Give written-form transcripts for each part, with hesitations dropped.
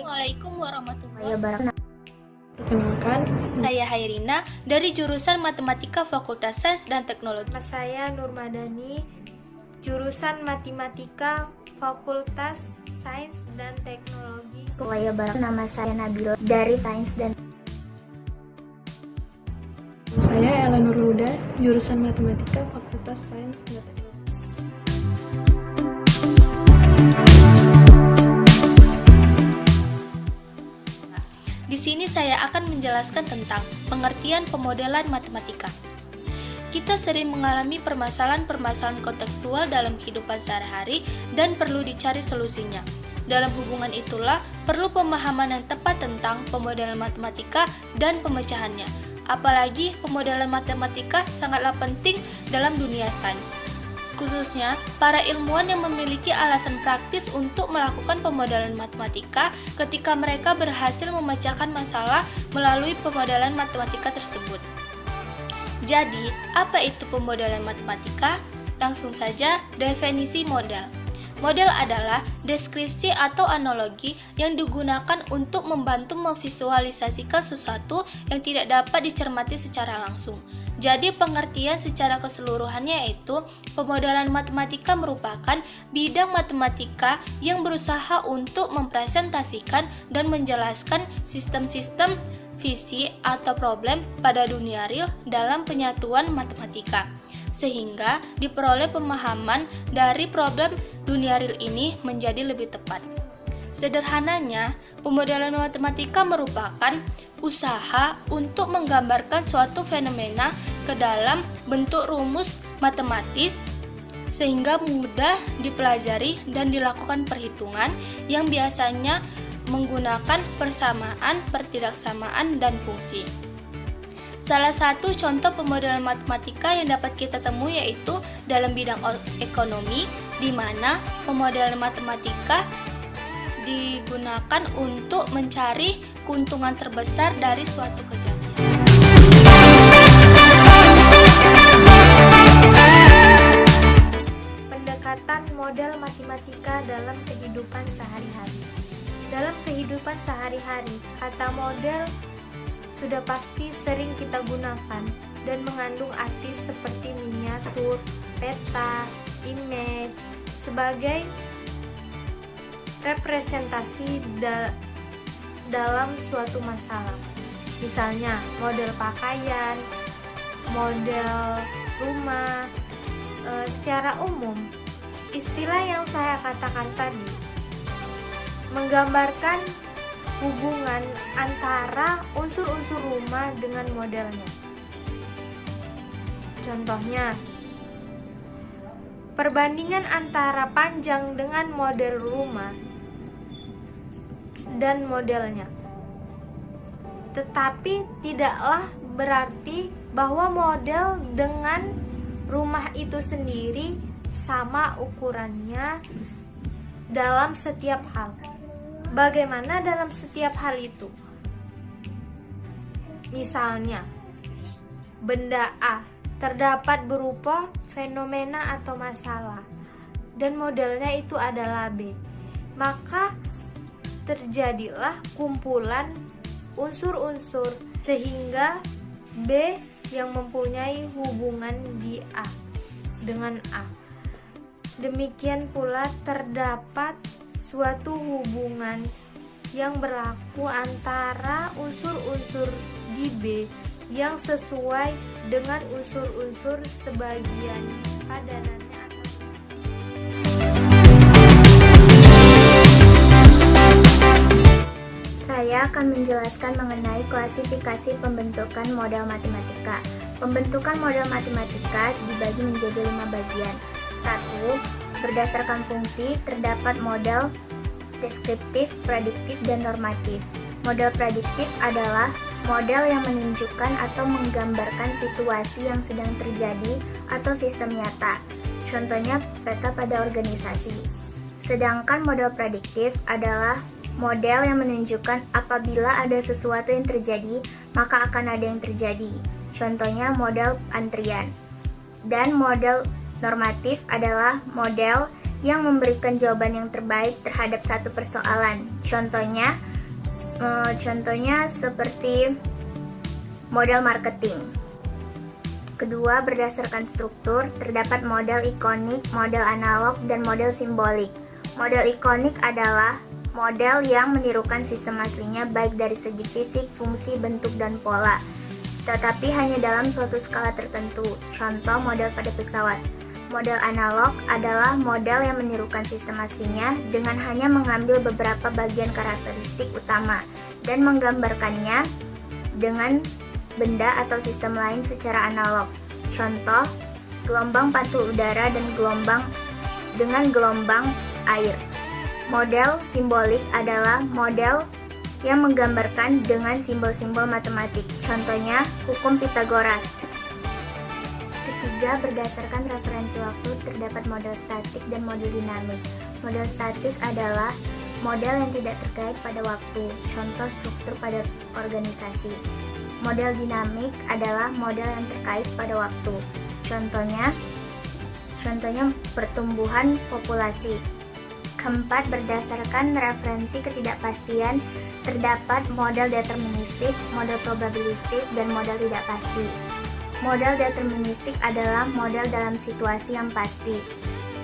Assalamualaikum warahmatullahi wabarakatuh. Perkenalkan, Saya Hairina dari jurusan Matematika Fakultas Sains dan Teknologi. Nama saya Nurmadani, jurusan Matematika Fakultas Sains dan Teknologi. Nama saya Nabila dari Sains dan saya Ella Nurhuda, jurusan Matematika Fakultas Sains dan Teknologi. Di sini saya akan menjelaskan tentang pengertian pemodelan matematika. Kita sering mengalami permasalahan-permasalahan kontekstual dalam kehidupan sehari-hari dan perlu dicari solusinya. Dalam hubungan itulah perlu pemahaman yang tepat tentang pemodelan matematika dan pemecahannya. Apalagi pemodelan matematika sangatlah penting dalam dunia sains. Khususnya para ilmuwan yang memiliki alasan praktis untuk melakukan pemodelan matematika ketika mereka berhasil memecahkan masalah melalui pemodelan matematika tersebut. Jadi, apa itu pemodelan matematika? Langsung saja, definisi model. Model adalah deskripsi atau analogi yang digunakan untuk membantu memvisualisasikan sesuatu yang tidak dapat dicermati secara langsung. Jadi pengertian secara keseluruhannya yaitu pemodelan matematika merupakan bidang matematika yang berusaha untuk mempresentasikan dan menjelaskan sistem-sistem visi atau problem pada dunia real dalam penyatuan matematika, sehingga diperoleh pemahaman dari problem dunia real ini menjadi lebih tepat. Sederhananya, pemodelan matematika merupakan usaha untuk menggambarkan suatu fenomena ke dalam bentuk rumus matematis sehingga mudah dipelajari dan dilakukan perhitungan yang biasanya menggunakan persamaan, pertidaksamaan, dan fungsi. Salah satu contoh pemodelan matematika yang dapat kita temui yaitu dalam bidang ekonomi, di mana pemodelan matematika digunakan untuk mencari keuntungan terbesar dari suatu kejadian. Pendekatan model matematika dalam kehidupan sehari-hari. Dalam kehidupan sehari-hari, kata model sudah pasti sering kita gunakan dan mengandung arti seperti miniatur, peta, image sebagai representasi dalam suatu masalah. Misalnya model pakaian, model rumah. Secara umum, istilah yang saya katakan tadi menggambarkan hubungan antara unsur-unsur rumah dengan modelnya. Contohnya, perbandingan antara panjang dengan model rumah dan modelnya. Tetapi tidaklah berarti bahwa model dengan rumah itu sendiri sama ukurannya dalam setiap hal. Bagaimana dalam setiap hal itu? Misalnya, benda A terdapat berupa fenomena atau masalah dan modelnya itu adalah B. Maka terjadilah kumpulan unsur-unsur sehingga B yang mempunyai hubungan di A dengan A. Demikian pula terdapat suatu hubungan yang berlaku antara unsur-unsur di B yang sesuai dengan unsur-unsur sebagian padanannya. Saya akan menjelaskan mengenai klasifikasi pembentukan model matematika. Pembentukan model matematika dibagi menjadi 5 bagian. 1. Berdasarkan fungsi, terdapat model deskriptif, prediktif, dan normatif. Model prediktif adalah model yang menunjukkan atau menggambarkan situasi yang sedang terjadi atau sistem nyata. Contohnya peta pada organisasi. Sedangkan model prediktif adalah model yang menunjukkan apabila ada sesuatu yang terjadi, maka akan ada yang terjadi. Contohnya model antrian. Dan model normatif adalah model yang memberikan jawaban yang terbaik terhadap satu persoalan. Contohnya seperti model marketing. Kedua, berdasarkan struktur, terdapat model ikonik, model analog, dan model simbolik. Model ikonik adalah model yang menirukan sistem aslinya baik dari segi fisik, fungsi, bentuk, dan pola, tetapi hanya dalam suatu skala tertentu. Contoh model pada pesawat. Model analog adalah model yang menirukan sistem aslinya dengan hanya mengambil beberapa bagian karakteristik utama dan menggambarkannya dengan benda atau sistem lain secara analog. Contoh, gelombang pantul udara dan gelombang air. Model simbolik adalah model yang menggambarkan dengan simbol-simbol matematik. Contohnya, hukum Pythagoras. Ketiga, berdasarkan referensi waktu, terdapat model statik dan model dinamik. Model statik adalah model yang tidak terkait pada waktu, contoh struktur pada organisasi. Model dinamik adalah model yang terkait pada waktu, contohnya pertumbuhan populasi. Keempat, berdasarkan referensi ketidakpastian, terdapat model deterministik, model probabilistik, dan model tidak pasti. Model deterministik adalah model dalam situasi yang pasti,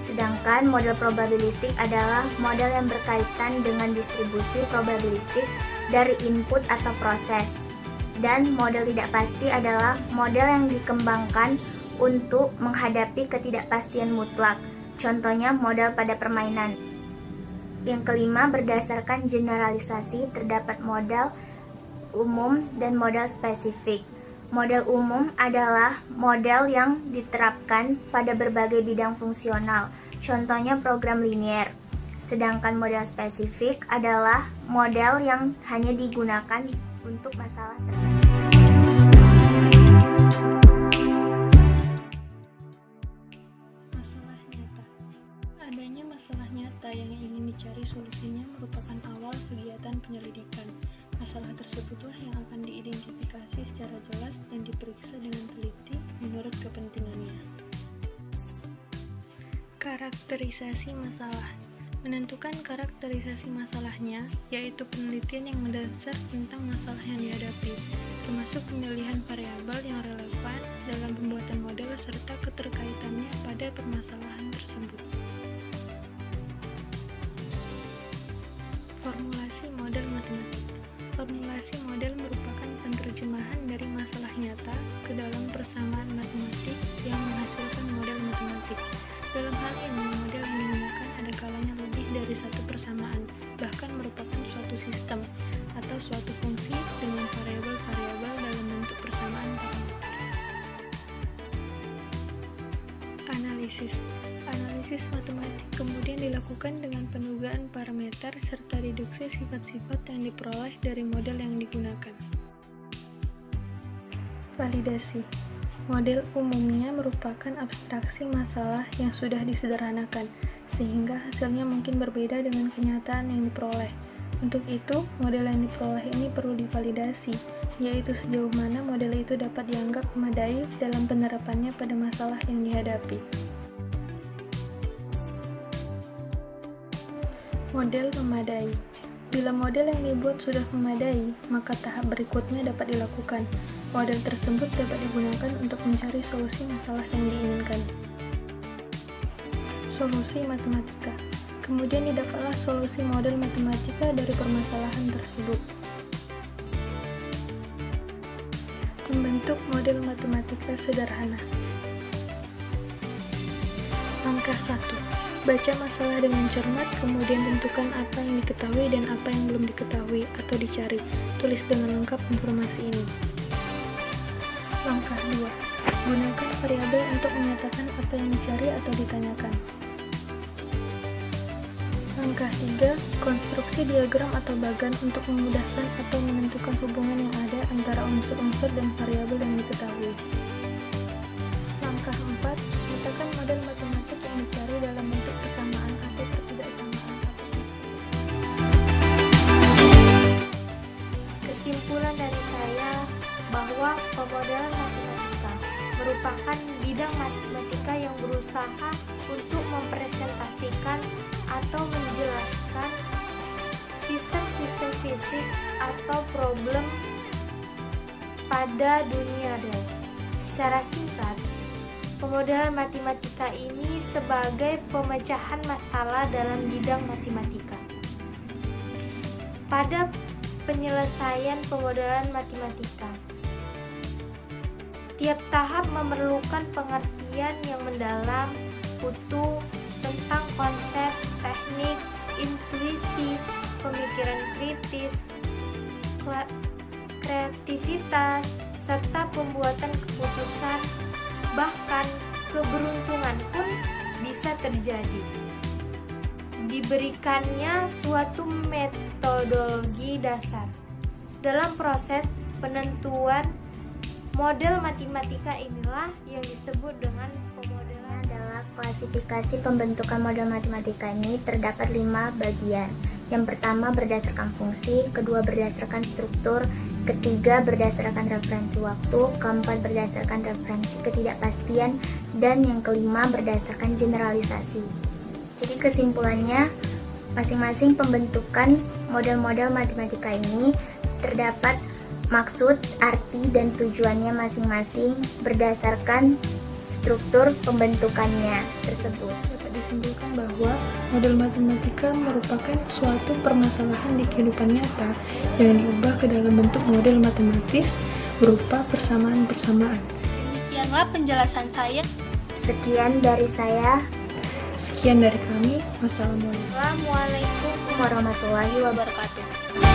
sedangkan model probabilistik adalah model yang berkaitan dengan distribusi probabilistik dari input atau proses. Dan model tidak pasti adalah model yang dikembangkan untuk menghadapi ketidakpastian mutlak, contohnya model pada permainan. Yang kelima, berdasarkan generalisasi, terdapat model umum dan model spesifik. Model umum adalah model yang diterapkan pada berbagai bidang fungsional, contohnya program linier. Sedangkan model spesifik adalah model yang hanya digunakan untuk masalah tertentu. Masalah nyata. Adanya masalah nyata yang ingin dicari solusinya merupakan awal kegiatan penyelidikan. Masalah tersebutlah yang akan diidentifikasi secara jelas dan diperiksa dengan teliti menurut kepentingannya. Karakterisasi masalah. Menentukan karakterisasi masalahnya, yaitu penelitian yang mendasar tentang masalah yang dihadapi, termasuk pemilihan variabel yang relevan dalam pembuatan model serta keterkaitannya pada permasalahan tersebut. Formulasi model matematik. Formulasi model merupakan penerjemahan dari masalah nyata ke dalam persamaan matematik yang menghasilkan model matematik. Dalam hal ini, model yang digunakan ada kalanya lebih dari satu persamaan, bahkan merupakan suatu sistem atau suatu fungsi dengan variabel-variabel dalam bentuk persamaan parameter. Analisis. Analisis matematik kemudian dilakukan dengan penugaan parameter serta deduksi sifat-sifat yang diperoleh dari model yang digunakan. Validasi. Model umumnya merupakan abstraksi masalah yang sudah disederhanakan, sehingga hasilnya mungkin berbeda dengan kenyataan yang diperoleh. Untuk itu, model yang diperoleh ini perlu divalidasi, yaitu sejauh mana model itu dapat dianggap memadai dalam penerapannya pada masalah yang dihadapi. Model memadai. Bila model yang dibuat sudah memadai, maka tahap berikutnya dapat dilakukan. Model tersebut dapat digunakan untuk mencari solusi masalah yang diinginkan. Solusi matematika. Kemudian didapatlah solusi model matematika dari permasalahan tersebut. Membentuk model matematika sederhana. Langkah 1. Baca masalah dengan cermat, kemudian tentukan apa yang diketahui dan apa yang belum diketahui atau dicari. Tulis dengan lengkap informasi ini. Langkah 2. Gunakan variabel untuk menyatakan apa yang dicari atau ditanyakan. Langkah 3. Konstruksi diagram atau bagan untuk memudahkan atau menentukan hubungan yang ada antara unsur-unsur dan variabel yang diketahui. Langkah 4. Nyatakan model matematik yang dicari dalam bentuk persamaan atau ketidaksamaan. Kesimpulan dari saya bahwa pemodelan matematika merupakan bidang matematika yang berusaha untuk mempresentasikan mengoperasikan atau menjelaskan sistem-sistem fisik atau problem pada dunia real. Secara singkat, pemodelan matematika ini sebagai pemecahan masalah dalam bidang matematika. Pada penyelesaian pemodelan matematika, tiap tahap memerlukan pengertian yang mendalam, utuh tentang konsep, teknik, intuisi, pemikiran kritis, kreativitas, serta pembuatan keputusan, bahkan keberuntungan pun bisa terjadi. Diberikannya suatu metodologi dasar dalam proses penentuan model matematika, inilah yang disebut dengan pemodelan. Adalah klasifikasi pembentukan model matematika ini terdapat 5 bagian. Yang pertama berdasarkan fungsi, kedua berdasarkan struktur, ketiga berdasarkan referensi waktu, keempat berdasarkan referensi ketidakpastian, dan yang kelima berdasarkan generalisasi. Jadi kesimpulannya, masing-masing pembentukan model-model matematika ini terdapat maksud, arti, dan tujuannya masing-masing berdasarkan struktur pembentukannya tersebut. Dapat disimpulkan bahwa model matematika merupakan suatu permasalahan di kehidupan nyata yang diubah ke dalam bentuk model matematis berupa persamaan-persamaan. Demikianlah penjelasan saya. Sekian dari saya. Sekian dari kami. Wassalamualaikum Assalamualaikum Warahmatullahi wabarakatuh. Wabarakatuh.